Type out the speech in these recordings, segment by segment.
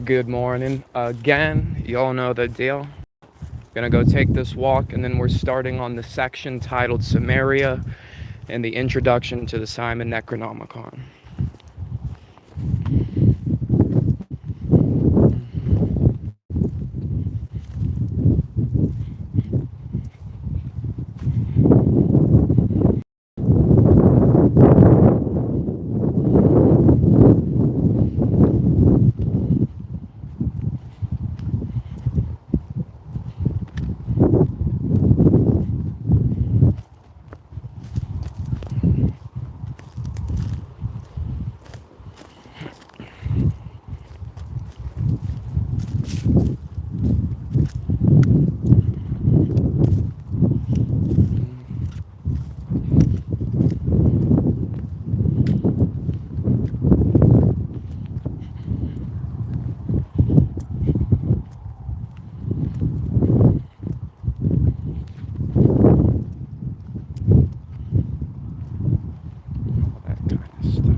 Good morning again. You all know the deal. Gonna go take this walk, and then we're starting on the section titled Sumeria and the introduction to the Simon Necronomicon. All that kind of stuff.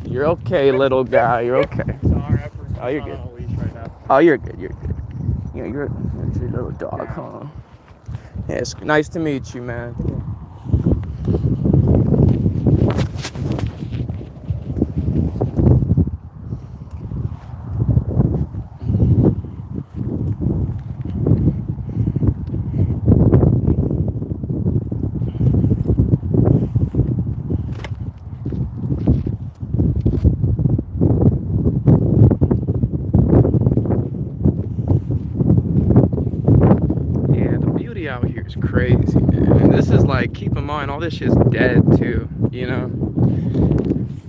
You're okay, little guy. You're okay. Oh, you're good. Oh, you're good. You're good. Yeah, you're a little dog, huh? Yeah, it's nice to meet you, man. Yeah, the beauty out here is crazy, man. And this is like, keep in mind, all this shit's dead too, you know?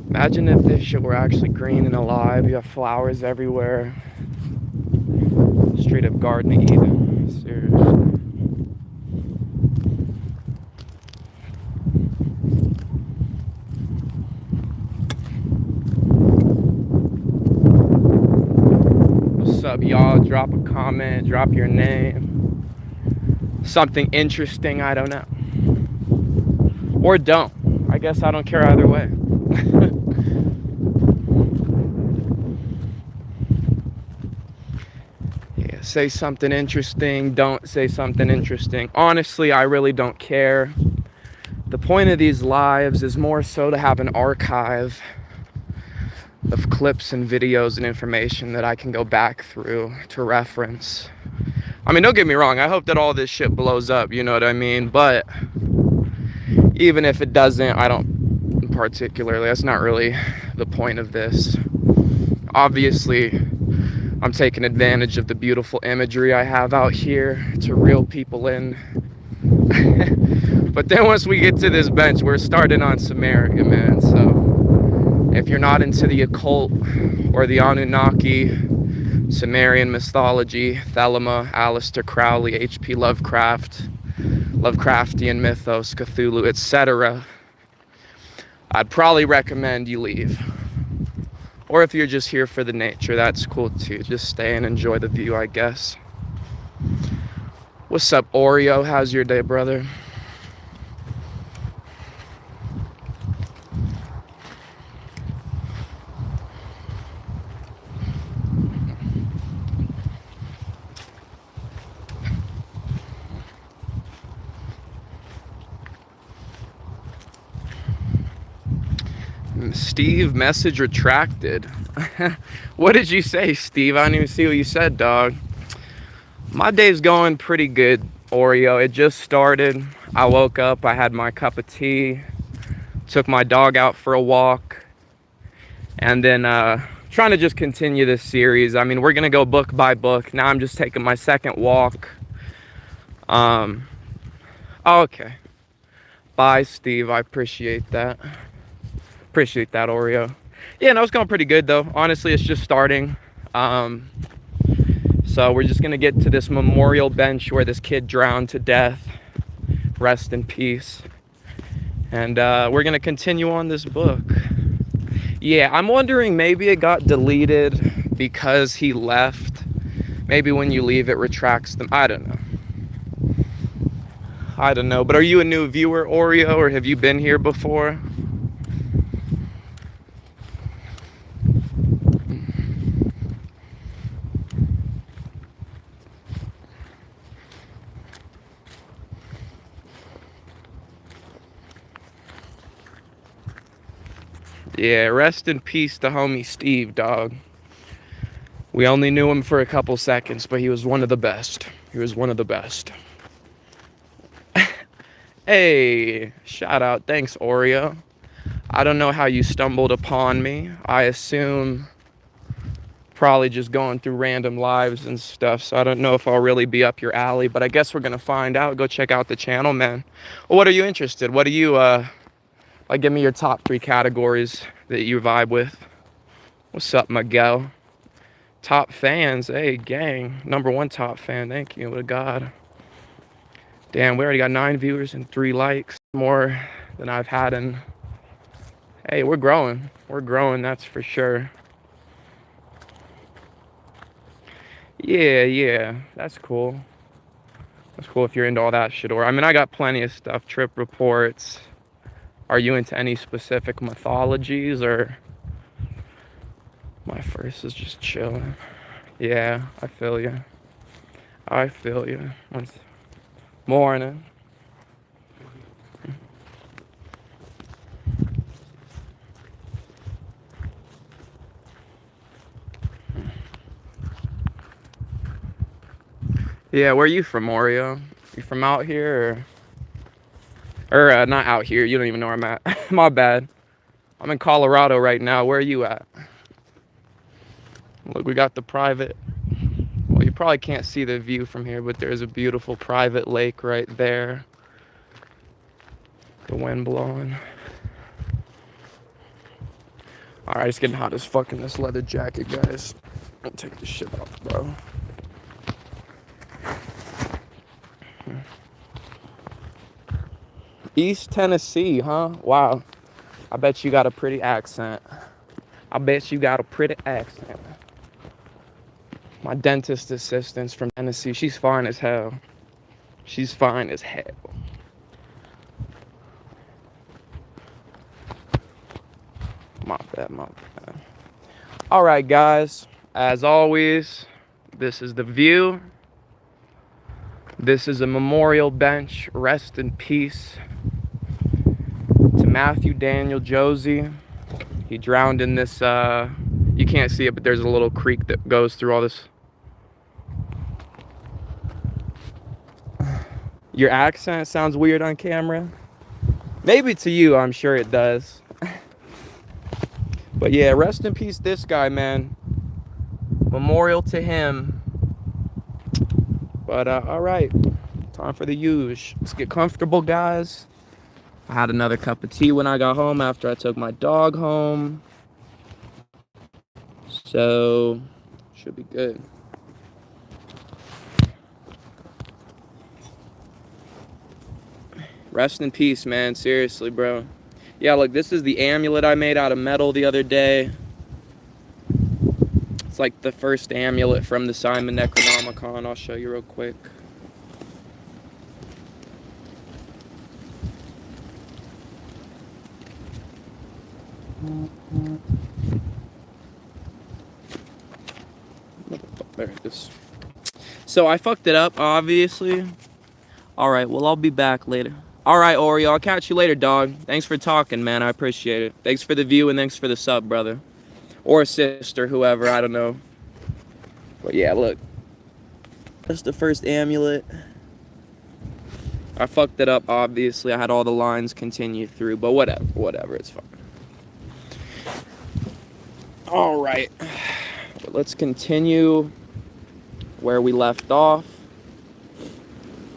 Imagine if this shit were actually green and alive. You have flowers everywhere. Straight up Garden of Eden. Seriously. What's up, y'all? Drop a comment, drop your name. Something interesting, I don't know. Or don't. I guess I don't care either way. Yeah, say something interesting, don't say something interesting. Honestly, I really don't care. The point of these lives is more so to have an archive of clips and videos and information that I can go back through to reference. I mean, don't get me wrong, I hope that all this shit blows up, you know what I mean? But even if it doesn't, I don't particularly, that's not really the point of this. Obviously, I'm taking advantage of the beautiful imagery I have out here to reel people in. But then once we get to this bench, we're starting on Sumerian, man. So if you're not into the occult or the Anunnaki, Sumerian mythology, Thelema, Aleister Crowley, H.P. Lovecraft, Lovecraftian mythos, Cthulhu, etc., I'd probably recommend you leave. Or if you're just here for the nature, that's cool too. Just stay and enjoy the view, I guess. What's up, Oreo? How's your day, brother? Steve, message retracted. What did you say, Steve? I didn't even see what you said, dog. My day's going pretty good, Oreo. It just started. I woke up, I had my cup of tea, took my dog out for a walk, and then trying to just continue this series. I mean, we're gonna go book by book. Now I'm just taking my second walk. Oh, okay. Bye, Steve. I appreciate that. Appreciate that, Oreo. Yeah, no, it's going pretty good though. Honestly, it's just starting. So we're just gonna get to this memorial bench where this kid drowned to death. Rest in peace. And we're gonna continue on this book. Yeah, I'm wondering maybe it got deleted because he left. Maybe when you leave it retracts them. I don't know. I don't know. But are you a new viewer, Oreo, or have you been here before? Yeah, rest in peace to homie Steve, dog. We only knew him for a couple seconds, but he was one of the best. He was one of the best. Hey, shout out. Thanks, Oreo. I don't know how you stumbled upon me. I assume probably just going through random lives and stuff, so I don't know if I'll really be up your alley, but I guess we're gonna find out. Go check out the channel, man. Well, what are you interested? What do you, like, give me your top 3 categories that you vibe with. What's up, Miguel? Top fans, hey, gang. #1 top fan, thank you, what a god. Damn, we already got 9 viewers and 3 likes. More than I've had in... Hey, we're growing. We're growing, that's for sure. Yeah, that's cool. That's cool if you're into all that shit. Or, I mean, I got plenty of stuff. Trip reports. Are you into any specific mythologies, or... My first is just chilling. Yeah, I feel you. I feel you. Morning. Yeah, where are you from, Oreo? You from out here, or not out here? You don't even know where I'm at. My bad. I'm in Colorado right now. Where are you at? Look, we got the private. Well, you probably can't see the view from here, but there's a beautiful private lake right there. The wind blowing. Alright, it's getting hot as fuck in this leather jacket, guys. I'll take this shit off, bro. East Tennessee, huh? Wow. I bet you got a pretty accent. I bet you got a pretty accent. My dentist assistant's from Tennessee. She's fine as hell. She's fine as hell. My bad. Alright, guys. As always, this is the view. This is a memorial bench. Rest in peace to Matthew Daniel Josie. He drowned in this, you can't see it, but there's a little creek that goes through all this. Your accent sounds weird on camera. Maybe to you, I'm sure it does. But yeah, rest in peace this guy, man. Memorial to him. But alright, time for the huge. Let's get comfortable, guys. I had another cup of tea when I got home after I took my dog home. So, should be good. Rest in peace, man. Seriously, bro. Yeah, look, this is the amulet I made out of metal the other day. It's like the first amulet from the Simon Necronomicon. I'll show you real quick. There it is. So I fucked it up, obviously. Alright, well, I'll be back later. Alright, Oreo, I'll catch you later, dog. Thanks for talking, man. I appreciate it. Thanks for the view and thanks for the sub, brother. Or sister, whoever, I don't know. But yeah, look. That's the first amulet. I fucked it up, obviously. I had all the lines continue through, but whatever, it's fine. Alright. Let's continue where we left off.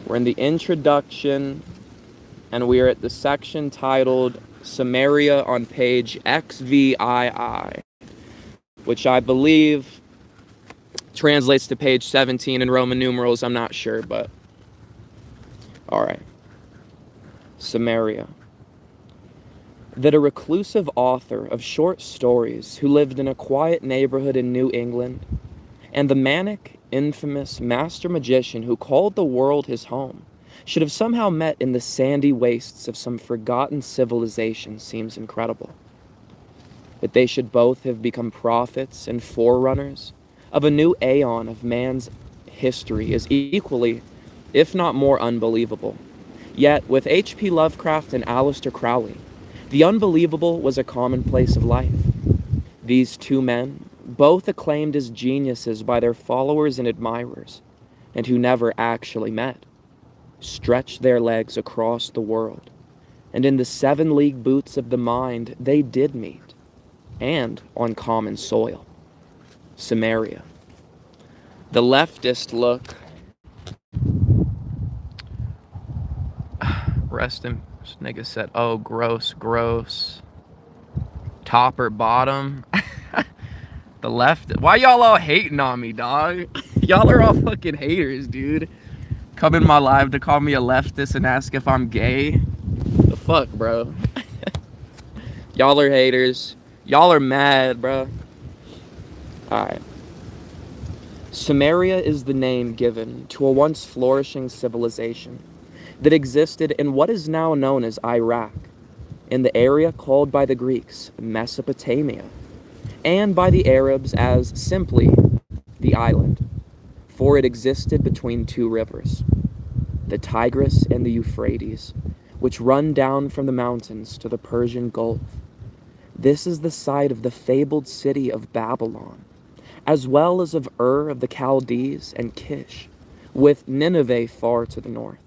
We're in the introduction, and we are at the section titled Samaria on page XVII, which I believe translates to page 17 in Roman numerals. I'm not sure, but alright. Samaria. that a reclusive author of short stories who lived in a quiet neighborhood in New England, and the manic, infamous master magician who called the world his home, should have somehow met in the sandy wastes of some forgotten civilization seems incredible. That they should both have become prophets and forerunners of a new aeon of man's history is equally, if not more, unbelievable. Yet, with H.P. Lovecraft and Aleister Crowley, the unbelievable was a commonplace of life. These two men, both acclaimed as geniuses by their followers and admirers, and who never actually met, stretched their legs across the world, and in the 7 league boots of the mind they did meet, and on common soil, Sumeria. The leftist look, rest in, this nigga said, oh, gross, gross, top or bottom. The left, why y'all all hating on me, dog? Y'all are all fucking haters, dude. Come in my live to call me a leftist and ask if I'm gay. The fuck, bro? Y'all are haters. Y'all are mad, bro. Alright. Sumeria is the name given to a once flourishing civilization that existed in what is now known as Iraq, in the area called by the Greeks Mesopotamia, and by the Arabs as simply the island, for it existed between 2 rivers, the Tigris and the Euphrates, which run down from the mountains to the Persian Gulf. This is the site of the fabled city of Babylon, as well as of Ur of the Chaldees and Kish, with Nineveh far to the north.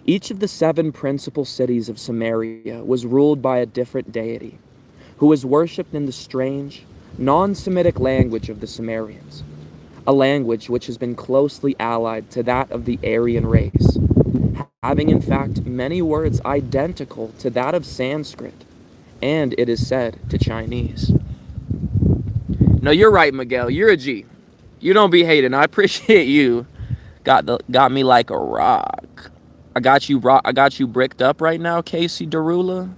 Each of the 7 principal cities of Sumeria was ruled by a different deity, who was worshipped in the strange, non-Semitic language of the Sumerians, a language which has been closely allied to that of the Aryan race, having in fact many words identical to that of Sanskrit, and it is said to Chinese. No, you're right, Miguel. You're a G. You don't be hating. I appreciate you. Got me like a rock. I got you bricked up right now, Casey Derula.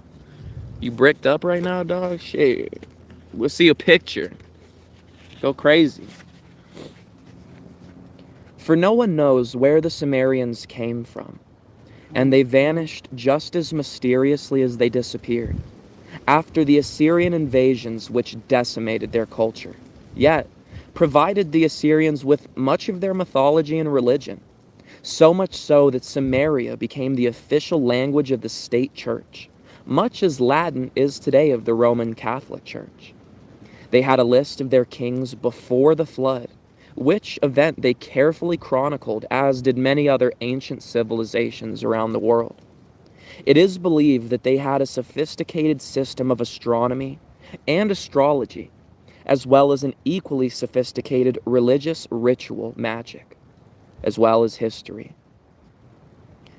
You bricked up right now, dog? Shit. We'll see a picture. Go crazy. For no one knows where the Sumerians came from, and they vanished just as mysteriously as they disappeared, after the Assyrian invasions which decimated their culture, yet provided the Assyrians with much of their mythology and religion, so much so that Sumeria became the official language of the state church, much as Latin is today of the Roman Catholic Church. They had a list of their kings before the flood, which event they carefully chronicled, as did many other ancient civilizations around the world. It is believed that they had a sophisticated system of astronomy and astrology, as well as an equally sophisticated religious ritual magic, as well as history.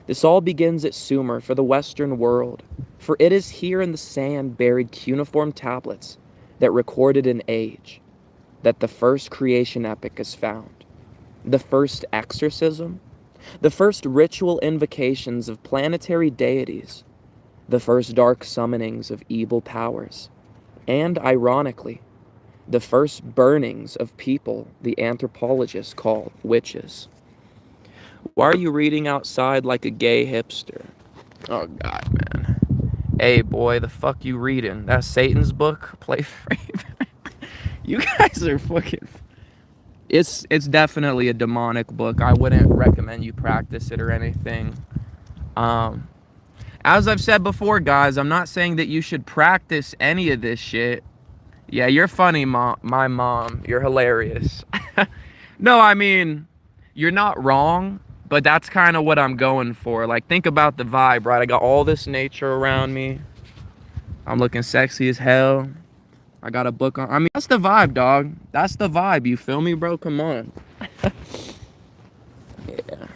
This all begins at Sumer for the Western world, for it is here in the sand buried cuneiform tablets that recorded an age, that the first creation epic is found, the first exorcism, the first ritual invocations of planetary deities, the first dark summonings of evil powers, and, ironically, the first burnings of people the anthropologists call witches. Why are you reading outside like a gay hipster? Oh, God, man. Hey, boy, the fuck you reading? That's Satan's book? Play free. You guys are fucking... It's definitely a demonic book. I wouldn't recommend you practice it or anything. As I've said before, guys, I'm not saying that you should practice any of this shit. Yeah, you're funny, my mom. You're hilarious. No, I mean, you're not wrong, but that's kind of what I'm going for. Like, think about the vibe, right? I got all this nature around me. I'm looking sexy as hell. I got a book on. I mean, that's the vibe, dog. That's the vibe. You feel me, bro? Come on. Yeah.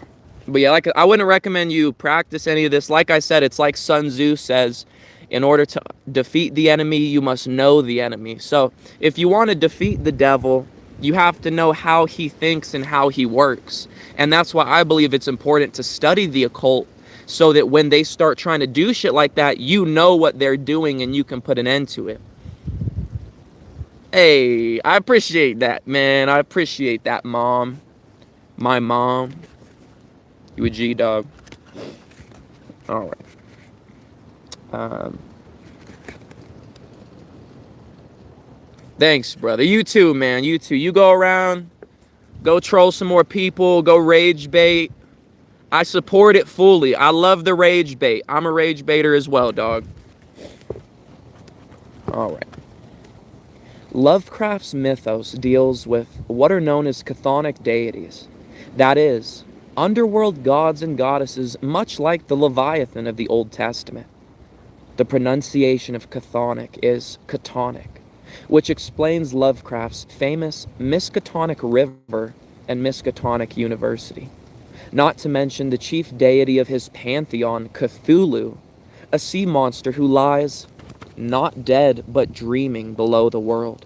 But yeah, like, I wouldn't recommend you practice any of this. Like I said, it's like Sun Tzu says, in order to defeat the enemy, you must know the enemy. So if you want to defeat the devil, you have to know how he thinks and how he works. And that's why I believe it's important to study the occult, so that when they start trying to do shit like that, you know what they're doing and you can put an end to it. Hey, I appreciate that, man. I appreciate that, Mom. My mom. You a G, dog. All right. Thanks, brother. You too, man. You too. You go around, go troll some more people, go rage bait. I support it fully. I love the rage bait. I'm a rage baiter as well, dog. All right. Lovecraft's mythos deals with what are known as chthonic deities. That is, underworld gods and goddesses much like the Leviathan of the Old Testament. The pronunciation of chthonic is chthonic, which explains Lovecraft's famous Miskatonic River and Miskatonic University. Not to mention the chief deity of his pantheon, Cthulhu, a sea monster who lies, not dead but dreaming below the world.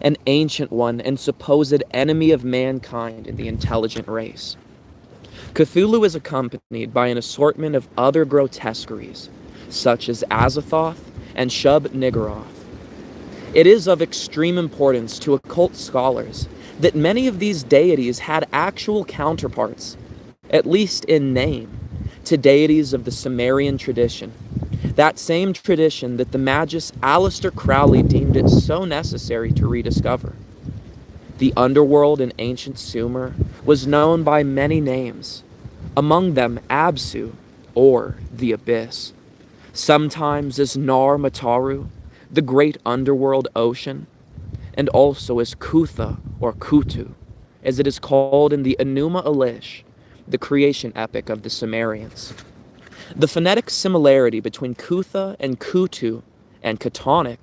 An ancient one and supposed enemy of mankind and the intelligent race. Cthulhu is accompanied by an assortment of other grotesqueries, such as Azathoth and Shub-Niggurath. It is of extreme importance to occult scholars that many of these deities had actual counterparts, at least in name, to deities of the Sumerian tradition. That same tradition that the magus Aleister Crowley deemed it so necessary to rediscover. The underworld in ancient Sumer was known by many names, among them Absu, or the Abyss, sometimes as Nar Mataru, the great underworld ocean, and also as Kutha, or Kutu, as it is called in the Enuma Elish, the creation epic of the Sumerians. The phonetic similarity between Kutha and Kutu and Chthonic,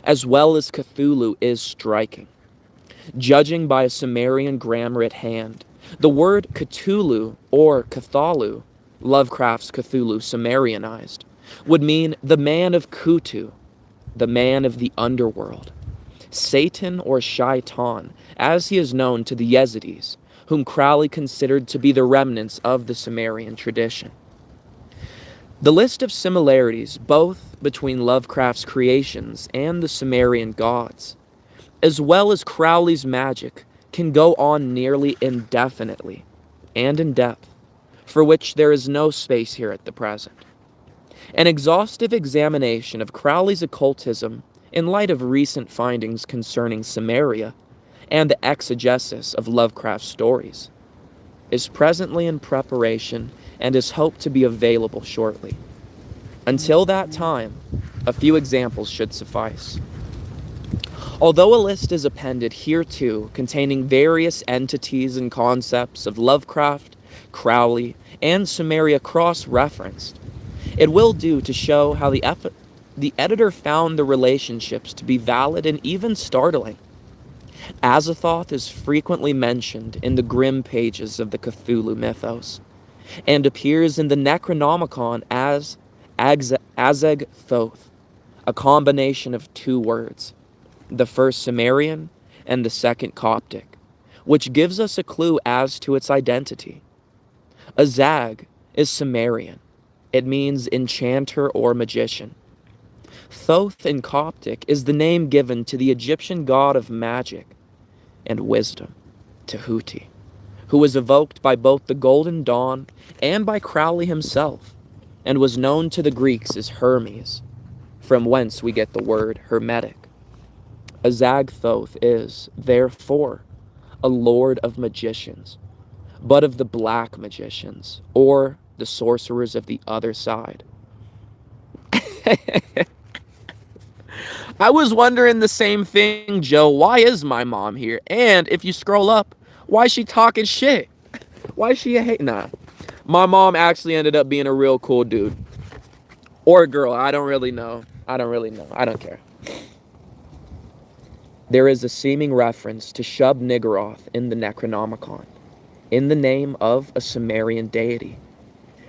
as well as Cthulhu, is striking. Judging by a Sumerian grammar at hand, the word Cthulhu or Cthulhu, Lovecraft's Cthulhu Sumerianized, would mean the man of Kutu, the man of the underworld, Satan or Shaitan, as he is known to the Yazidis, whom Crowley considered to be the remnants of the Sumerian tradition. The list of similarities, both between Lovecraft's creations and the Sumerian gods, as well as Crowley's magic, can go on nearly indefinitely and in depth, for which there is no space here at the present. An exhaustive examination of Crowley's occultism in light of recent findings concerning Sumeria and the exegesis of Lovecraft's stories is presently in preparation and is hoped to be available shortly. Until that time, a few examples should suffice. Although a list is appended hereto containing various entities and concepts of Lovecraft, Crowley, and Sumeria cross-referenced, it will do to show how the editor found the relationships to be valid and even startling. Azathoth is frequently mentioned in the grim pages of the Cthulhu mythos, and appears in the Necronomicon as Azeg-Thoth, a combination of two words, the first Sumerian and the second Coptic, which gives us a clue as to its identity. Azag is Sumerian. It means enchanter or magician. Thoth in Coptic is the name given to the Egyptian god of magic and wisdom, Tehuti, who was evoked by both the Golden Dawn and by Crowley himself, and was known to the Greeks as Hermes, from whence we get the word hermetic. Azag-Thoth is, therefore, a lord of magicians, but of the black magicians, or the sorcerers of the other side. I was wondering the same thing, Joe. Why is my mom here? And if you scroll up, why is she talking shit? Why is she a hate? Nah. My mom actually ended up being a real cool dude. Or girl. I don't really know. I don't care. There is a seeming reference to Shub-Niggurath in the Necronomicon, in the name of a Sumerian deity,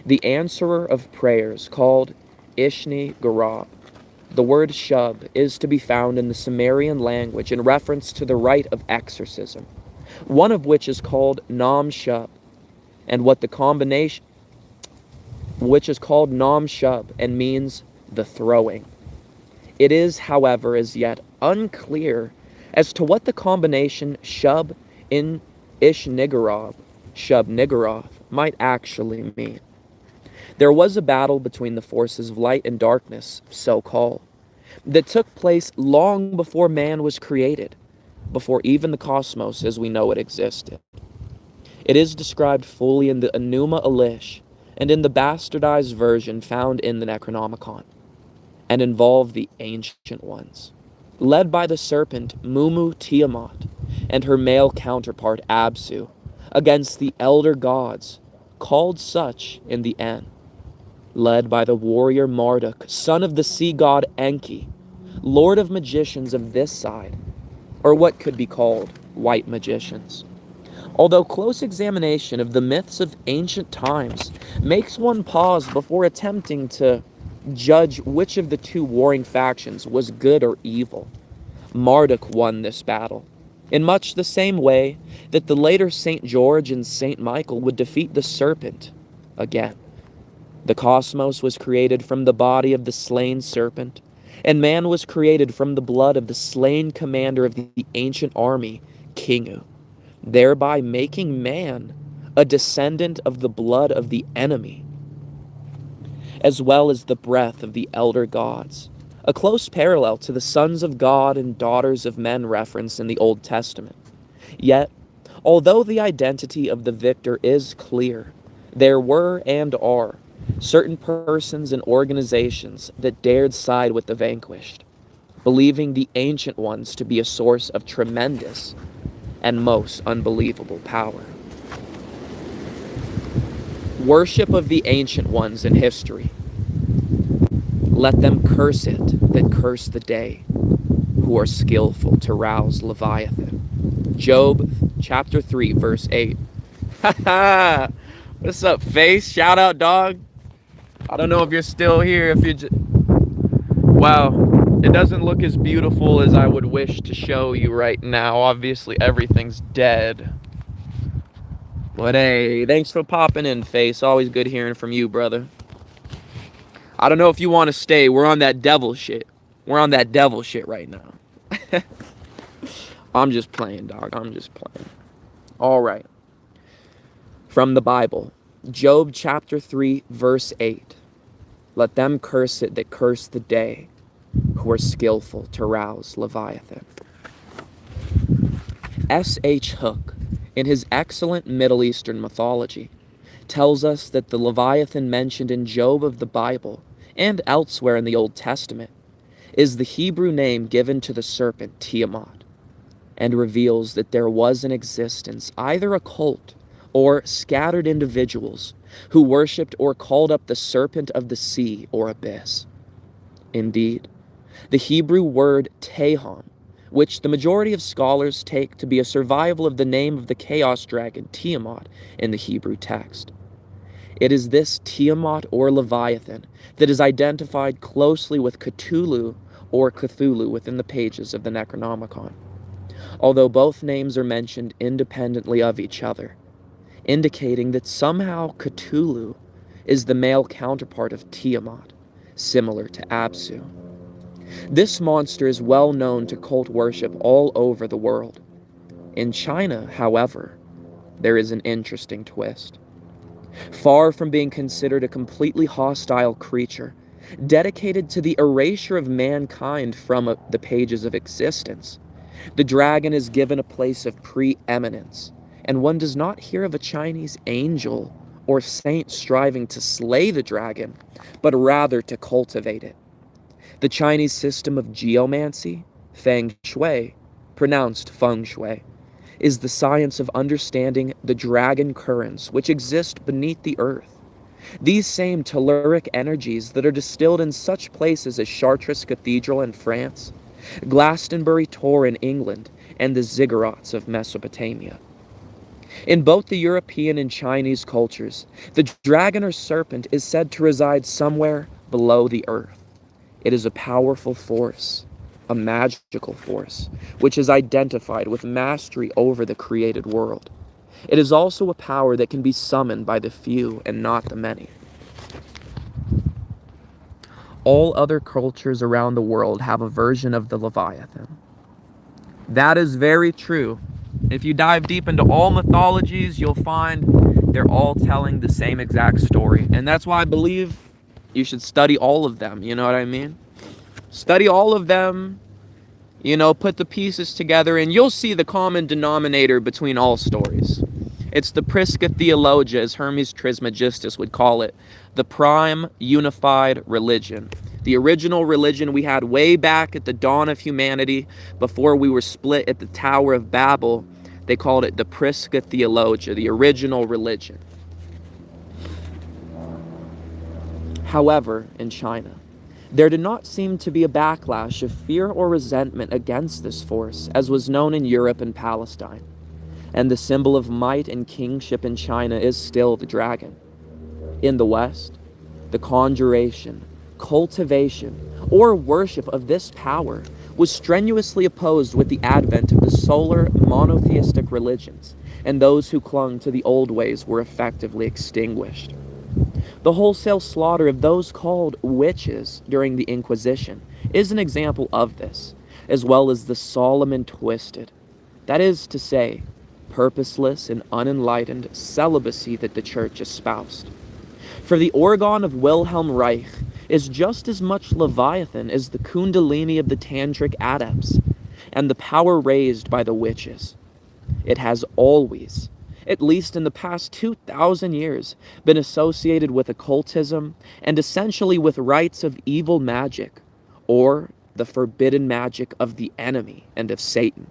the answerer of prayers called Ishni-Garab. The word Shub is to be found in the Sumerian language in reference to the rite of exorcism, one of which is called Nam Shub, and what the combination which is called Nam Shub and means the throwing. It is, however, as yet unclear as to what the combination Shub in Ishnigarov, Shub Nigarov, might actually mean. There was a battle between the forces of light and darkness, so called, that took place long before man was created, before even the cosmos as we know it existed. It is described fully in the Enuma Elish and in the bastardized version found in the Necronomicon, and involved the Ancient Ones, led by the serpent Mumu Tiamat and her male counterpart Absu, against the elder gods, called such in the end, led by the warrior Marduk, son of the sea god Enki, lord of magicians of this side, or what could be called white magicians. Although close examination of the myths of ancient times makes one pause before attempting to judge which of the two warring factions was good or evil, Marduk won this battle, in much the same way that the later St. George and St. Michael would defeat the serpent again. The cosmos was created from the body of the slain serpent, and man was created from the blood of the slain commander of the ancient army, Kingu, thereby making man a descendant of the blood of the enemy, as well as the breath of the elder gods, a close parallel to the sons of God and daughters of men referenced in the Old Testament. Yet, although the identity of the victor is clear, there were and are certain persons and organizations that dared side with the vanquished, believing the ancient ones to be a source of tremendous and most unbelievable power. Worship of the ancient ones in history. Let them curse it that curse the day, who are skillful to rouse Leviathan. Job chapter 3, verse 8. Ha! What's up, Face? Shout out, dog. I don't know if you're still here, if you're just... Wow, it doesn't look as beautiful as I would wish to show you right now. Obviously, everything's dead. But hey, thanks for popping in, Face. Always good hearing from you, brother. I don't know if you want to stay. We're on that devil shit. We're on that devil shit right now. I'm just playing, dog. I'm just playing. All right. From the Bible, Job chapter 3, verse 8. Let them curse it that curse the day, who are skillful to rouse Leviathan. S.H. Hook, in his excellent Middle Eastern mythology, tells us that the Leviathan mentioned in Job of the Bible and elsewhere in the Old Testament is the Hebrew name given to the serpent Tiamat, and reveals that there was in existence either a cult or scattered individuals who worshipped or called up the serpent of the sea or abyss. Indeed, the Hebrew word Tehom, which the majority of scholars take to be a survival of the name of the chaos dragon Tiamat in the Hebrew text. It is this Tiamat or Leviathan that is identified closely with Cthulhu or Cthulhu within the pages of the Necronomicon, although both names are mentioned independently of each other, indicating that somehow Cthulhu is the male counterpart of Tiamat, similar to Absu. This monster is well known to cult worship all over the world. In China, however, there is an interesting twist. Far from being considered a completely hostile creature, dedicated to the erasure of mankind from the pages of existence, the dragon is given a place of preeminence, and one does not hear of a Chinese angel or saint striving to slay the dragon, but rather to cultivate it. The Chinese system of geomancy, feng shui, pronounced feng shui, is the science of understanding the dragon currents which exist beneath the earth. These same telluric energies that are distilled in such places as Chartres Cathedral in France, Glastonbury Tor in England, and the ziggurats of Mesopotamia. In both the European and Chinese cultures, the dragon or serpent is said to reside somewhere below the earth. It is a powerful force, a magical force, which is identified with mastery over the created world. It is also a power that can be summoned by the few and not the many. All other cultures around the world have a version of the Leviathan. That is very true. If you dive deep into all mythologies, you'll find they're all telling the same exact story. And that's why I believe you should study all of them, you know what I mean? Study all of them, put the pieces together, and you'll see the common denominator between all stories. It's the Prisca Theologia, as Hermes Trismegistus would call it, the prime unified religion. The original religion we had way back at the dawn of humanity, before we were split at the Tower of Babel. They called it the Prisca Theologia, the original religion. However, in China, there did not seem to be a backlash of fear or resentment against this force, as was known in Europe and Palestine. And the symbol of might and kingship in China is still the dragon. In the West, the conjuration, cultivation, or worship of this power was strenuously opposed with the advent of the solar monotheistic religions, and those who clung to the old ways were effectively extinguished. The wholesale slaughter of those called witches during the Inquisition is an example of this, as well as the solemn and twisted, that is to say, purposeless and unenlightened celibacy that the Church espoused. For the organ of Wilhelm Reich is just as much Leviathan as the Kundalini of the Tantric adepts, and the power raised by the witches. It has always, at least in the past 2,000 years, been associated with occultism and essentially with rites of evil magic, or the forbidden magic of the enemy and of Satan.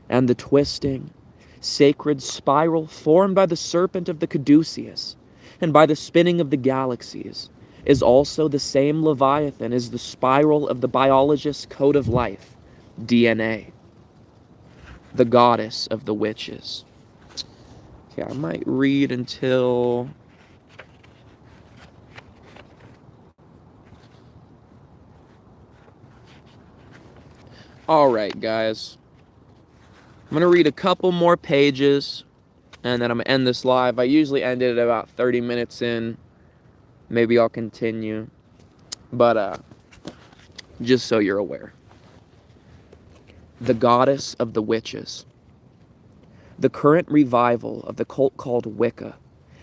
And the twisting, sacred spiral formed by the serpent of the caduceus and by the spinning of the galaxies is also the same Leviathan as the spiral of the biologist's code of life, DNA, the goddess of the witches. Okay, I might read until... Alright, guys. I'm going to read a couple more pages, and then I'm going to end this live. I usually end it at about 30 minutes in. Maybe I'll continue. But, just so you're aware. The goddess of the witches. The current revival of the cult called Wicca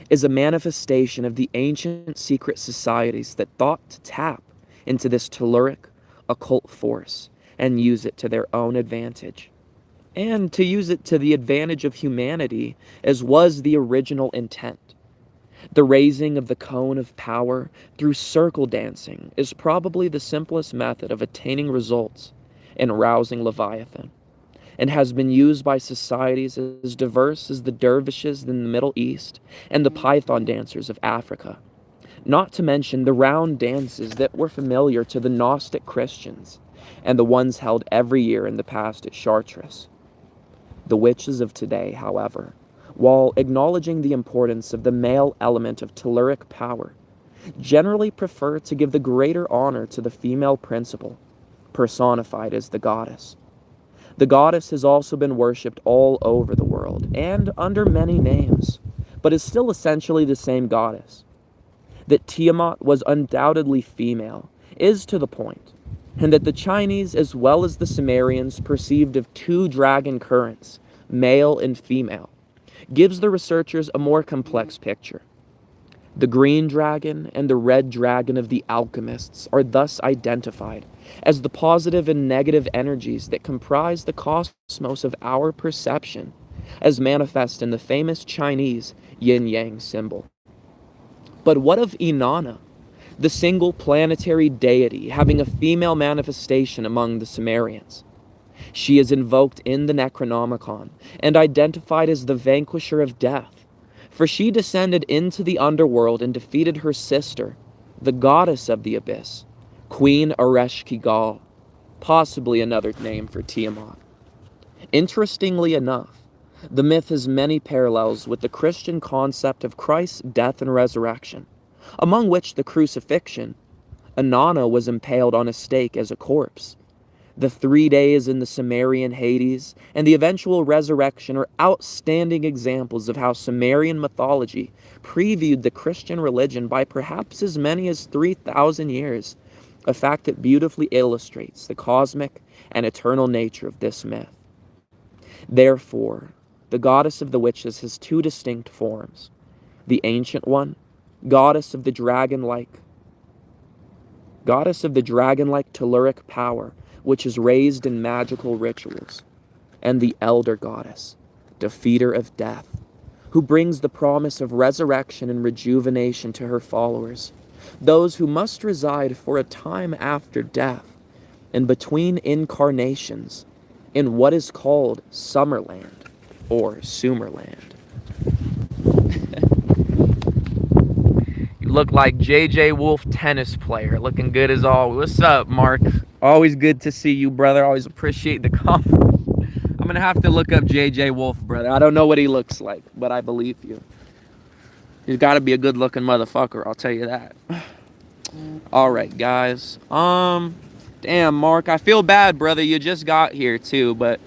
is a manifestation of the ancient secret societies that thought to tap into this telluric, occult force and use it to their own advantage. And to use it to the advantage of humanity, as was the original intent. The raising of the cone of power through circle dancing is probably the simplest method of attaining results in rousing Leviathan, and has been used by societies as diverse as the dervishes in the Middle East and the python dancers of Africa, not to mention the round dances that were familiar to the Gnostic Christians and the ones held every year in the past at Chartres. The witches of today, however, while acknowledging the importance of the male element of telluric power, generally prefer to give the greater honor to the female principle, personified as the goddess. The goddess has also been worshipped all over the world, and under many names, but is still essentially the same goddess. That Tiamat was undoubtedly female is to the point, and that the Chinese as well as the Sumerians perceived of two dragon currents, male and female, gives the researchers a more complex picture. The green dragon and the red dragon of the alchemists are thus identified as the positive and negative energies that comprise the cosmos of our perception, as manifest in the famous Chinese yin-yang symbol. But what of Inanna, the single planetary deity having a female manifestation among the Sumerians? She is invoked in the Necronomicon and identified as the vanquisher of death, for she descended into the underworld and defeated her sister, the goddess of the abyss, Queen Ereshkigal, possibly another name for Tiamat. Interestingly enough, the myth has many parallels with the Christian concept of Christ's death and resurrection, among which the crucifixion, Inanna was impaled on a stake as a corpse. The 3 days in the Sumerian Hades and the eventual resurrection are outstanding examples of how Sumerian mythology previewed the Christian religion by perhaps as many as 3,000 years a fact that beautifully illustrates the cosmic and eternal nature of this myth. Therefore, the goddess of the witches has two distinct forms. The ancient one, goddess of the dragon-like telluric power, which is raised in magical rituals, and the elder goddess, defeater of death, who brings the promise of resurrection and rejuvenation to her followers, those who must reside for a time after death and between incarnations in what is called Summerland or Sumerland. You look like J.J. Wolf tennis player, looking good as always. What's up, Mark? Always good to see you, brother. Always appreciate the compliment. I'm gonna have to look up J.J. Wolf, brother. I don't know what he looks like, but I believe you. He's got to be a good-looking motherfucker, I'll tell you that. All right, guys. Damn, Mark, I feel bad, brother. You just got here too, but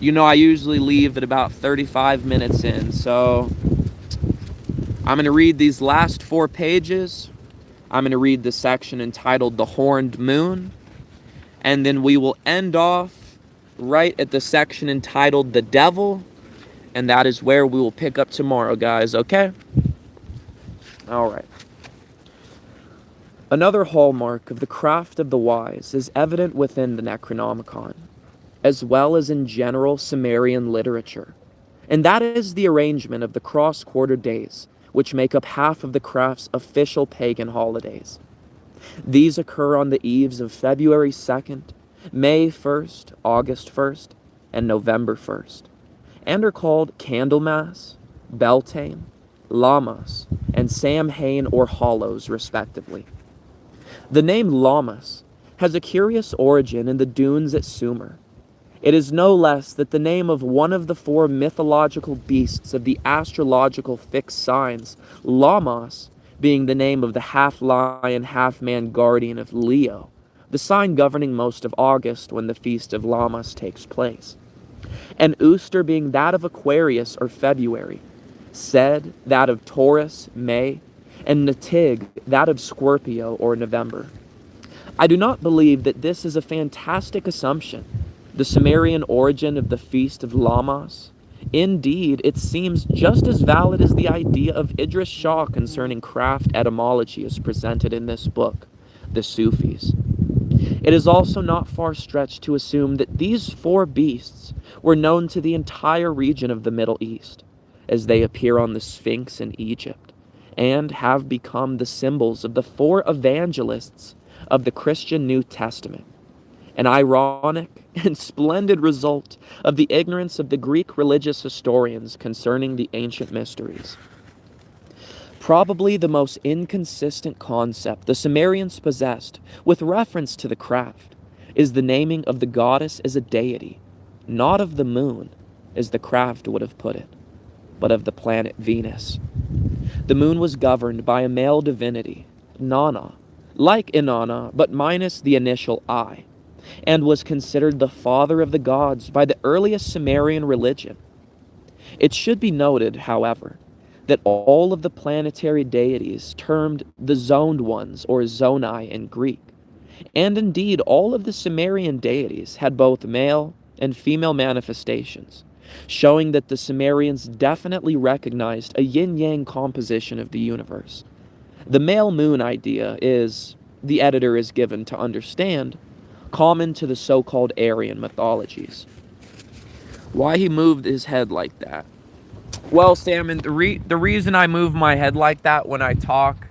you know I usually leave at about 35 minutes in, so I'm gonna read these last 4 pages. I'm gonna read the section entitled "The Horned Moon," and then we will end off right at the section entitled "The Devil," and that is where we will pick up tomorrow, guys, okay? All right. Another hallmark of the craft of the wise is evident within the Necronomicon, as well as in general Sumerian literature, and that is the arrangement of the cross-quarter days, which make up half of the craft's official pagan holidays. These occur on the eves of February 2nd, May 1st, August 1st, and November 1st, and are called Candlemas, Beltane, Lammas, and Samhain or Hallows, respectively. The name Lammas has a curious origin in the dunes at Sumer. It is no less that the name of one of the 4 mythological beasts of the astrological fixed signs, Lammas, being the name of the half-lion, half-man guardian of Leo, the sign governing most of August when the Feast of Lammas takes place, and Ooster being that of Aquarius or February, Sed that of Taurus, May, and Natig that of Scorpio or November. I do not believe that this is a fantastic assumption, the Sumerian origin of the Feast of Lammas. Indeed, it seems just as valid as the idea of Idris Shah concerning craft etymology as presented in this book, The Sufis. It is also not far-stretched to assume that these 4 beasts were known to the entire region of the Middle East, as they appear on the Sphinx in Egypt, and have become the symbols of the 4 evangelists of the Christian New Testament, an ironic and splendid result of the ignorance of the Greek religious historians concerning the ancient mysteries. Probably the most inconsistent concept the Sumerians possessed with reference to the craft is the naming of the goddess as a deity, not of the moon, as the craft would have put it, but of the planet Venus. The moon was governed by a male divinity, Nana, like Inanna, but minus the initial I, and was considered the father of the gods by the earliest Sumerian religion. It should be noted, however, that all of the planetary deities termed the zoned ones, or zonai in Greek, and indeed all of the Sumerian deities had both male and female manifestations, showing that the Sumerians definitely recognized a yin-yang composition of the universe. The male moon idea is, the editor is given to understand, common to the so-called Aryan mythologies. Why he moved his head like that? Well, Salmon, the reason I move my head like that when I talk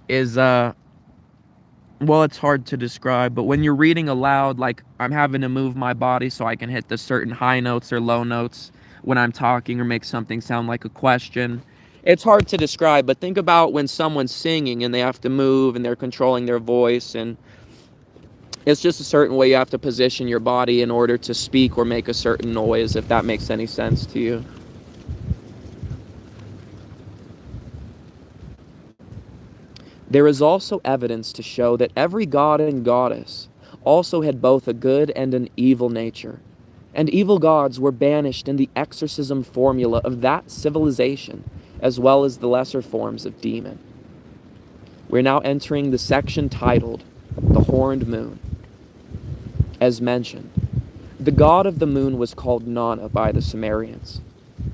is, well, it's hard to describe, but when you're reading aloud, like, I'm having to move my body so I can hit the certain high notes or low notes when I'm talking or make something sound like a question. It's hard to describe, but think about when someone's singing and they have to move and they're controlling their voice, and it's just a certain way you have to position your body in order to speak or make a certain noise, if that makes any sense to you. There is also evidence to show that every god and goddess also had both a good and an evil nature, and evil gods were banished in the exorcism formula of that civilization, as well as the lesser forms of demon. We're now entering the section titled The horned moon. As mentioned, the god of the moon was called Nana by the Sumerians.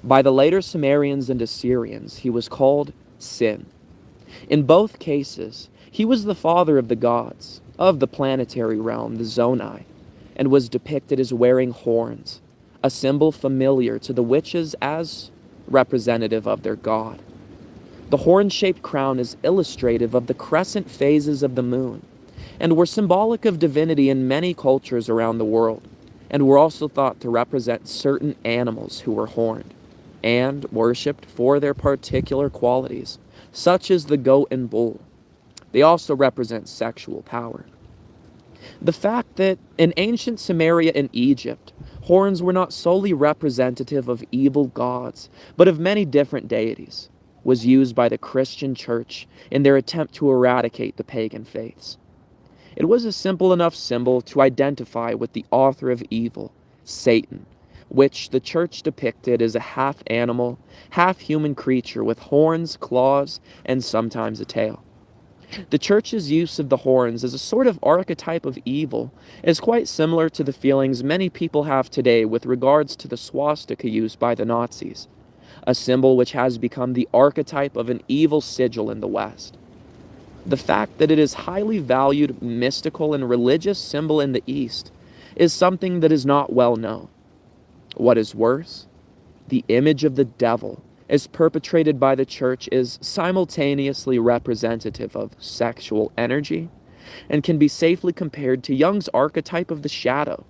By the later Sumerians and Assyrians, he was called Sin. In both cases, he was the father of the gods, of the planetary realm, the Zonai, and was depicted as wearing horns, a symbol familiar to the witches as representative of their god. The horn-shaped crown is illustrative of the crescent phases of the moon, and were symbolic of divinity in many cultures around the world, and were also thought to represent certain animals who were horned, and worshipped for their particular qualities, such as the goat and bull. They also represent sexual power. The fact that in ancient Sumeria and Egypt, horns were not solely representative of evil gods, but of many different deities, was used by the Christian church in their attempt to eradicate the pagan faiths. It was a simple enough symbol to identify with the author of evil, Satan, which the church depicted as a half-animal, half-human creature with horns, claws, and sometimes a tail. The church's use of the horns as a sort of archetype of evil is quite similar to the feelings many people have today with regards to the swastika used by the Nazis, a symbol which has become the archetype of an evil sigil in the West. The fact that it is highly valued mystical and religious symbol in the East is something that is not well known. What is worse, the image of the devil as perpetrated by the church is simultaneously representative of sexual energy and can be safely compared to Jung's archetype of the shadow,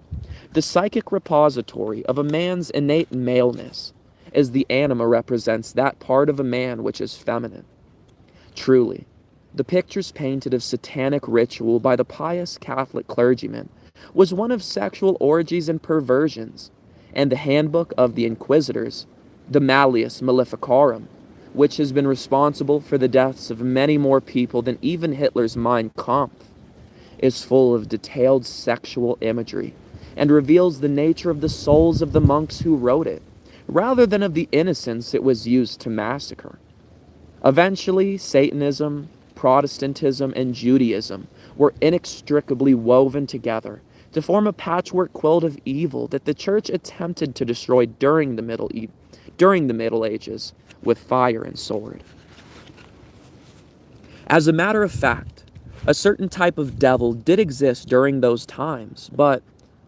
the psychic repository of a man's innate maleness, as the anima represents that part of a man which is feminine. Truly, the pictures painted of satanic ritual by the pious Catholic clergyman was one of sexual orgies and perversions, and the handbook of the Inquisitors, the Malleus Maleficarum, which has been responsible for the deaths of many more people than even Hitler's Mein Kampf, is full of detailed sexual imagery and reveals the nature of the souls of the monks who wrote it, rather than of the innocents it was used to massacre. Eventually, Satanism, Protestantism, and Judaism were inextricably woven together to form a patchwork quilt of evil that the church attempted to destroy during the Middle Ages with fire and sword. As a matter of fact, a certain type of devil did exist during those times, but,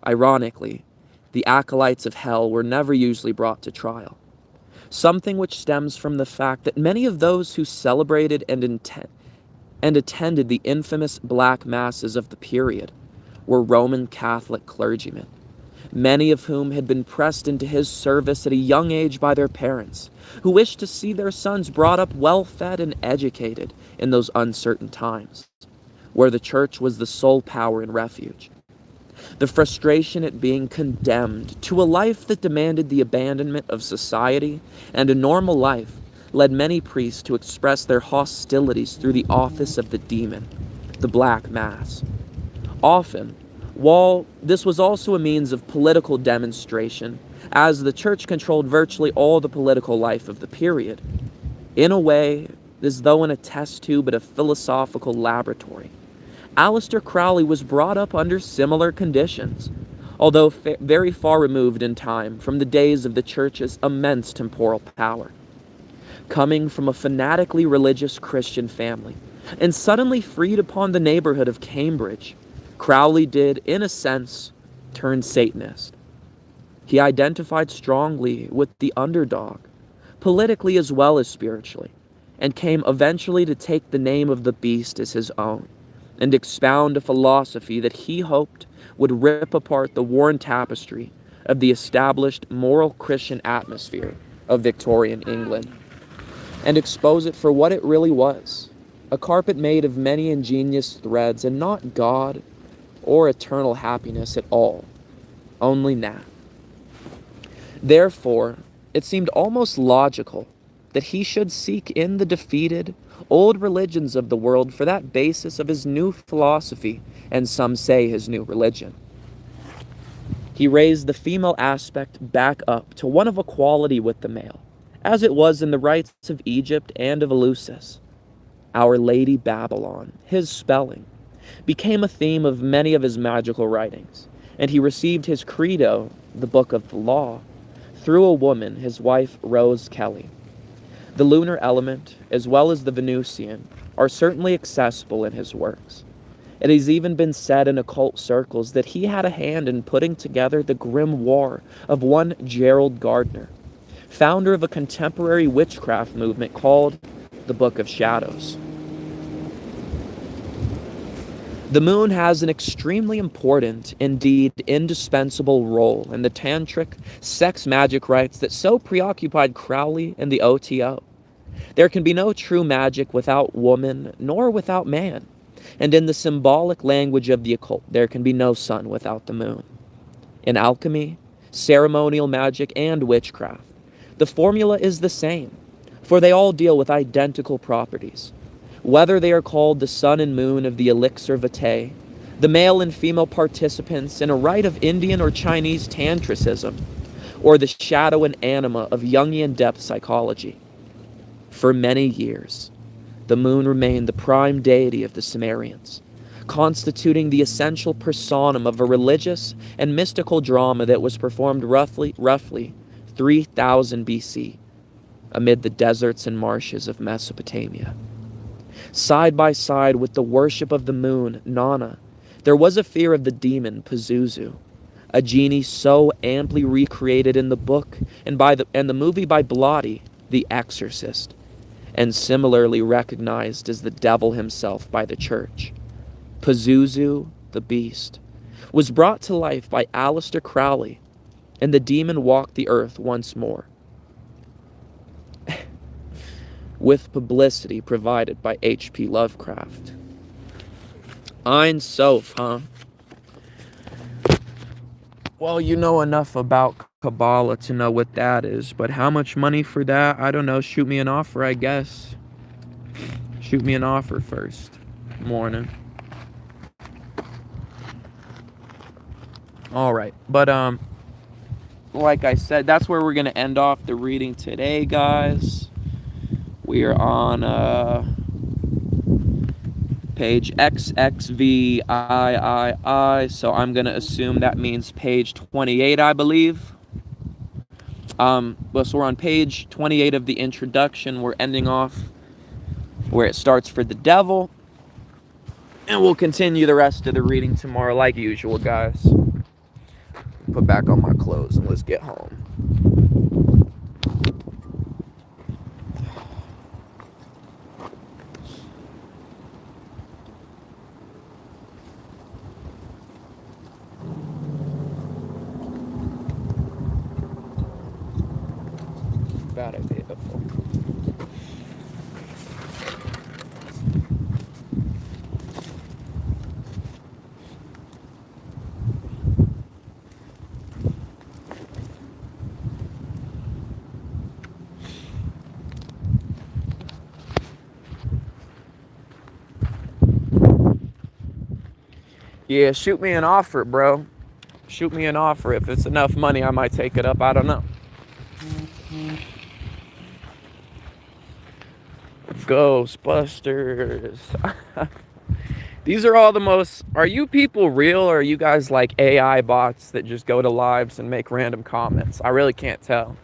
ironically, the acolytes of hell were never usually brought to trial. Something which stems from the fact that many of those who celebrated and attended the infamous Black Masses of the period were Roman Catholic clergymen, many of whom had been pressed into his service at a young age by their parents, who wished to see their sons brought up well-fed and educated in those uncertain times, where the church was the sole power and refuge. The frustration at being condemned to a life that demanded the abandonment of society and a normal life led many priests to express their hostilities through the office of the demon, the Black Mass. Often, while this was also a means of political demonstration, as the church controlled virtually all the political life of the period, in a way, as though in a test tube at a philosophical laboratory, Aleister Crowley was brought up under similar conditions, although very far removed in time from the days of the church's immense temporal power. Coming from a fanatically religious Christian family, and suddenly freed upon the neighborhood of Cambridge, Crowley did, in a sense, turn Satanist. He identified strongly with the underdog, politically as well as spiritually, and came eventually to take the name of the beast as his own, and expound a philosophy that he hoped would rip apart the worn tapestry of the established moral Christian atmosphere of Victorian England, and expose it for what it really was, a carpet made of many ingenious threads, and not God or eternal happiness at all, only Nat. Therefore, it seemed almost logical that he should seek in the defeated, old religions of the world for that basis of his new philosophy, and some say his new religion. He raised the female aspect back up to one of equality with the male, as it was in the rites of Egypt and of Eleusis. Our Lady Babylon, his spelling, became a theme of many of his magical writings, and he received his credo, the Book of the Law, through a woman, his wife Rose Kelly. The lunar element, as well as the Venusian, are certainly accessible in his works. It has even been said in occult circles that he had a hand in putting together the grim war of one Gerald Gardner, founder of a contemporary witchcraft movement called the Book of Shadows. The moon has an extremely important, indeed indispensable role in the tantric sex magic rites that so preoccupied Crowley and the OTO. There can be no true magic without woman, nor without man. And in the symbolic language of the occult, there can be no sun without the moon. In alchemy, ceremonial magic, and witchcraft, the formula is the same, for they all deal with identical properties. Whether they are called the sun and moon of the elixir vitae, the male and female participants in a rite of Indian or Chinese tantricism, or the shadow and anima of Jungian depth psychology. For many years, the moon remained the prime deity of the Sumerians, constituting the essential personam of a religious and mystical drama that was performed roughly 3000 BC amid the deserts and marshes of Mesopotamia. Side by side with the worship of the moon, Nana, there was a fear of the demon Pazuzu, a genie so amply recreated in the book and the movie by Blotti, The Exorcist, and similarly recognized as the devil himself by the church. Pazuzu, the beast, was brought to life by Aleister Crowley, and the demon walked the earth once more, with publicity provided by H.P. Lovecraft. Ein Sof, huh? Well, you know enough about Kabbalah to know what that is, but how much money for that? I don't know. Shoot me an offer, I guess. Shoot me an offer first. Morning. All right, but like I said, that's where we're gonna end off the reading today, guys. We are on page XXVIII, so I'm gonna assume that means page 28, I believe. So we're on page 28 of the introduction. We're ending off where it starts for the devil, and we'll continue the rest of the reading tomorrow like usual, guys. Put back on my clothes and let's get home. Bad idea. Yeah, shoot me an offer, bro. Shoot me an offer. If it's enough money, I might take it up. I don't know. Ghostbusters. These are all the most... Are you people real, or are you guys like AI bots that just go to lives and make random comments? I really can't tell.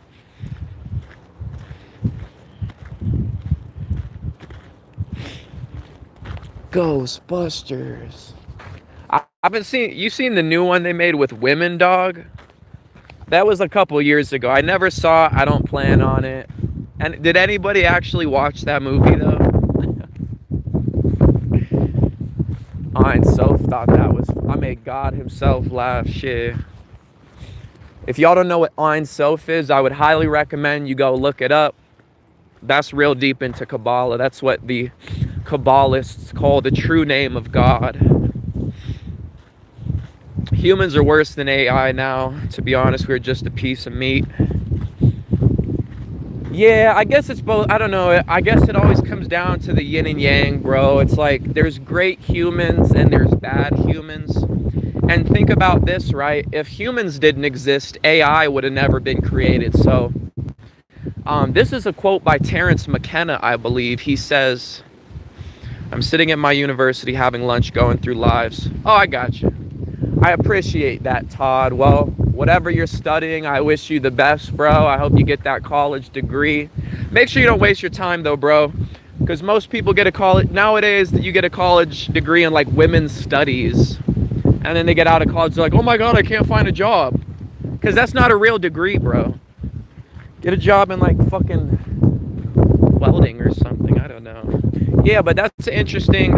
Ghostbusters. I've been seeing... You seen the new one they made with women, dog? That was a couple years ago. I never saw it. I don't plan on it. And did anybody actually watch that movie, though? Ein Sof thought that was... I made God himself laugh. Shit. If y'all don't know what Ein Sof is, I would highly recommend you go look it up. That's real deep into Kabbalah. That's what the Kabbalists call the true name of God. Humans are worse than AI now. To be honest, we're just a piece of meat. Yeah, I guess it's both. I don't know. I guess it always comes down to the yin and yang, bro. It's like there's great humans and there's bad humans. And think about this, right? If humans didn't exist, AI would have never been created. So this is a quote by Terence McKenna, I believe. He says, I'm sitting at my university having lunch, going through lives. Oh, I got you. I appreciate that, Todd. Well, whatever you're studying, I wish you the best, bro. I hope you get that college degree. Make sure you don't waste your time, though, bro. Because most people get a college nowadays. You get a college degree in like women's studies, and then they get out of college, they're like, oh my god, I can't find a job. Because that's not a real degree, bro. Get a job in like fucking welding or something. I don't know. Yeah, but that's an interesting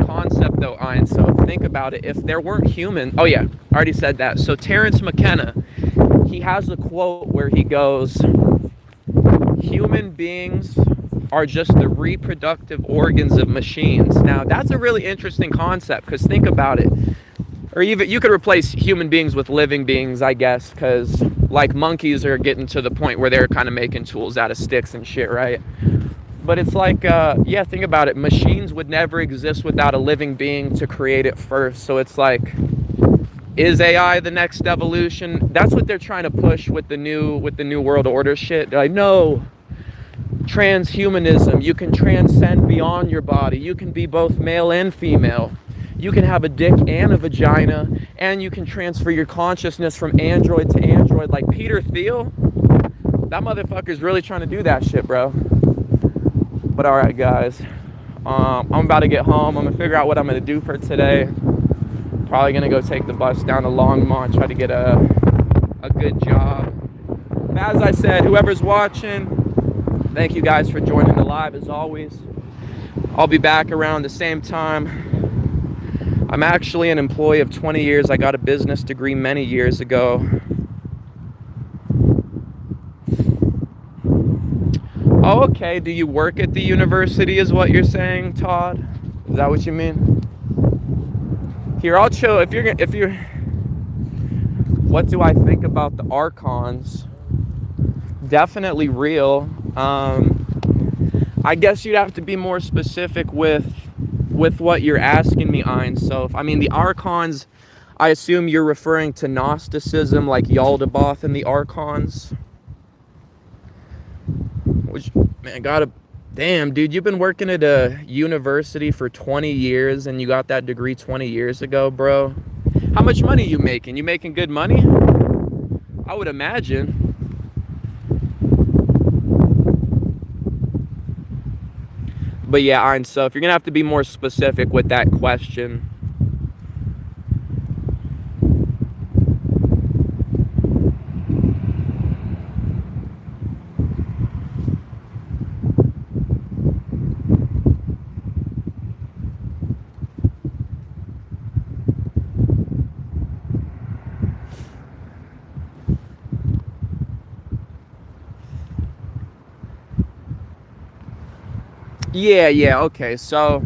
concept though, Ein. So think about it. If there weren't human, oh yeah, I already said that. So Terence McKenna, he has a quote where he goes, human beings are just the reproductive organs of machines. Now that's a really interesting concept, because think about it. Or even you could replace human beings with living beings, I guess, because like monkeys are getting to the point where they're kind of making tools out of sticks and shit, right? But it's like, yeah, think about it. Machines would never exist without a living being to create it first. So it's like, is AI the next evolution? That's what they're trying to push with the new world order shit. They're like, no, transhumanism. You can transcend beyond your body. You can be both male and female. You can have a dick and a vagina, and you can transfer your consciousness from android to android. Like Peter Thiel, that motherfucker's really trying to do that shit, bro. But all right, guys, I'm about to get home. I'm gonna figure out what I'm gonna do for today. Probably gonna go take the bus down to Longmont, try to get a good job. But as I said, whoever's watching, thank you guys for joining the live as always. I'll be back around the same time. I'm actually an employee of 20 years. I got a business degree many years ago. Oh, okay. Do you work at the university is what you're saying, Todd? Is that what you mean? Here, I'll chill. If you're, what do I think about the archons? Definitely real. I guess you'd have to be more specific with what you're asking me, Ein. So, I mean, the archons, I assume you're referring to Gnosticism, like Yaldabaoth and the archons. Which, man, damn, dude, you've been working at a university for 20 years and you got that degree 20 years ago, bro. How much money you making? You making good money? I would imagine. But yeah, Ein, so if you're gonna have to be more specific with that question. Yeah, okay. So,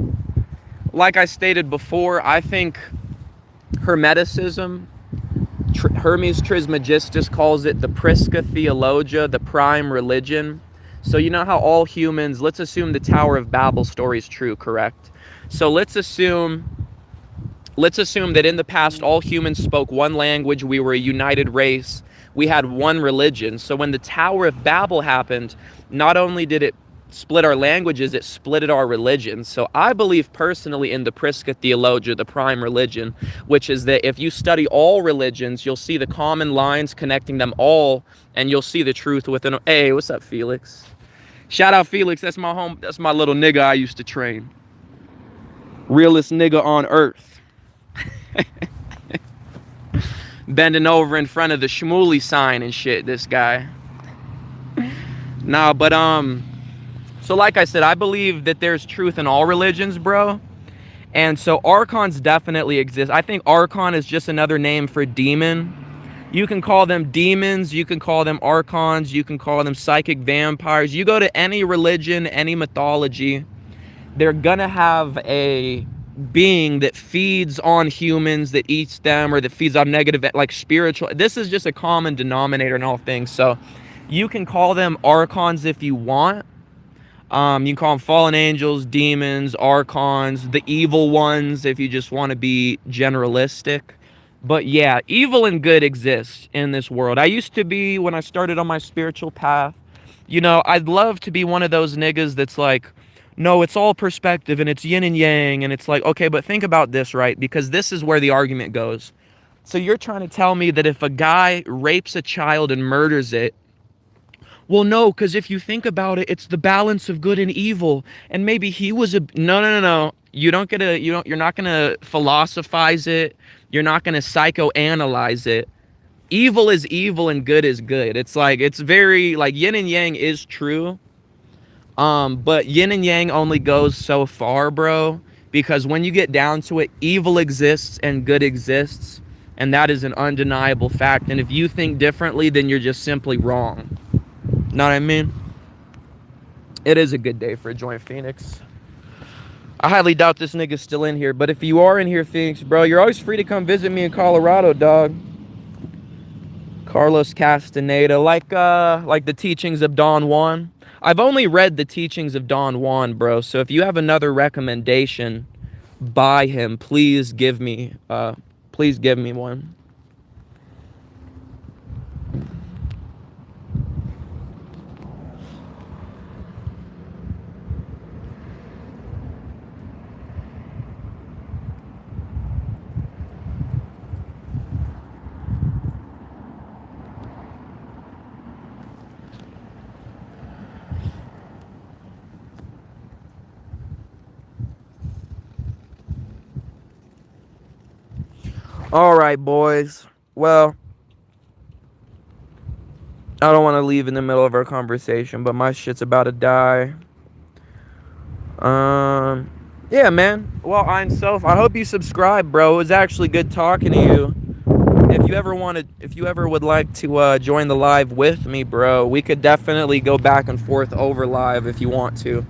like I stated before, I think Hermeticism, Hermes Trismegistus calls it the Prisca Theologia, the prime religion. So you know how all humans, let's assume the Tower of Babel story is true, correct? So let's assume that in the past all humans spoke one language, we were a united race, we had one religion. So when the Tower of Babel happened, not only did it split our languages, it splitted our religion. So I believe personally in the Prisca Theologia, the prime religion, which is that if you study all religions, you'll see the common lines connecting them all, and you'll see the truth within. Hey, what's up, Felix? Shout out Felix, that's my little nigga I used to train. Realest nigga on earth. Bending over in front of the Shmuley sign and shit, this guy. Nah, but so like I said, I believe that there's truth in all religions, bro. And so archons definitely exist. I think archon is just another name for demon. You can call them demons, you can call them archons, you can call them psychic vampires. You go to any religion, any mythology, they're gonna have a being that feeds on humans, that eats them, or that feeds on negative, like spiritual. This is just a common denominator in all things. So you can call them archons if you want. You can call them fallen angels, demons, archons, the evil ones if you just want to be generalistic. But yeah, evil and good exist in this world. I used to be, when I started on my spiritual path, you know, I'd love to be one of those niggas that's like, no, it's all perspective and it's yin and yang. And it's like, okay, but think about this, right? Because this is where the argument goes. So you're trying to tell me that if a guy rapes a child and murders it, well, no, because if you think about it, it's the balance of good and evil. And maybe he was a no. You're not gonna philosophize it. You're not gonna psychoanalyze it. Evil is evil and good is good. It's like, it's very like yin and yang is true. But yin and yang only goes so far, bro. Because when you get down to it, evil exists and good exists. And that is an undeniable fact. And if you think differently, then you're just simply wrong. Know what I mean? It is a good day for a joint Phoenix. I highly doubt this nigga's still in here, but if you are in here, Phoenix, bro, you're always free to come visit me in Colorado, dog. Carlos Castaneda, like the teachings of Don Juan. I've only read the teachings of Don Juan, bro. So if you have another recommendation by him, please give me one. All right, boys. Well, I don't want to leave in the middle of our conversation, but my shit's about to die. Yeah, man. Well, Ein Sof, I hope you subscribe, bro. It was actually good talking to you. If you ever would like to join the live with me, bro, we could definitely go back and forth over live if you want to.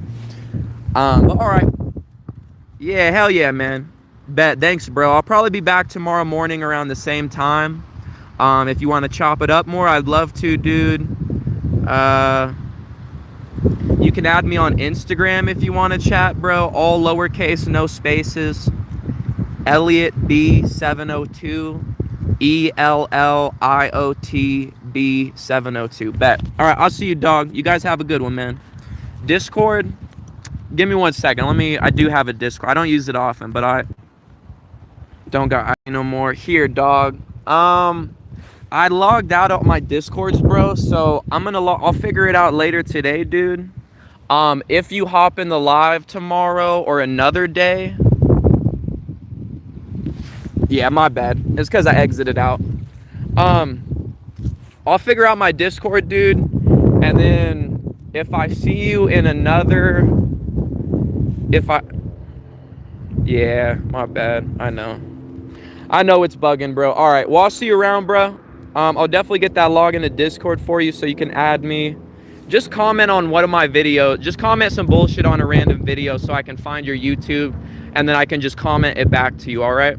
But all right. Yeah, hell yeah, man. Bet. Thanks, bro. I'll probably be back tomorrow morning around the same time. If you want to chop it up more, I'd love to, dude. You can add me on Instagram if you want to chat, bro. All lowercase, no spaces. Elliot B702. ELLIOT B702. Bet. All right, I'll see you, dog. You guys have a good one, man. Discord. Give me 1 second. I do have a Discord. I don't use it often, but I don't got no more. Here, dog. I logged out of my Discords, bro. So I'll figure it out later today, dude. If you hop in the live tomorrow or another day. Yeah, my bad. It's because I exited out. I'll figure out my Discord, dude. And then if I see you in another... Yeah, my bad. I know it's bugging, bro. All right, well, I'll see you around, bro. I'll definitely get that login to Discord for you so you can add me. Just comment on one of my videos. Just comment some bullshit on a random video so I can find your YouTube, and then I can just comment it back to you, all right?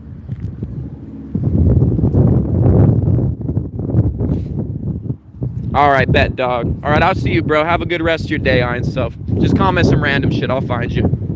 All right, bet, dog. All right, I'll see you, bro. Have a good rest of your day, Ein Sof. Just comment some random shit. I'll find you.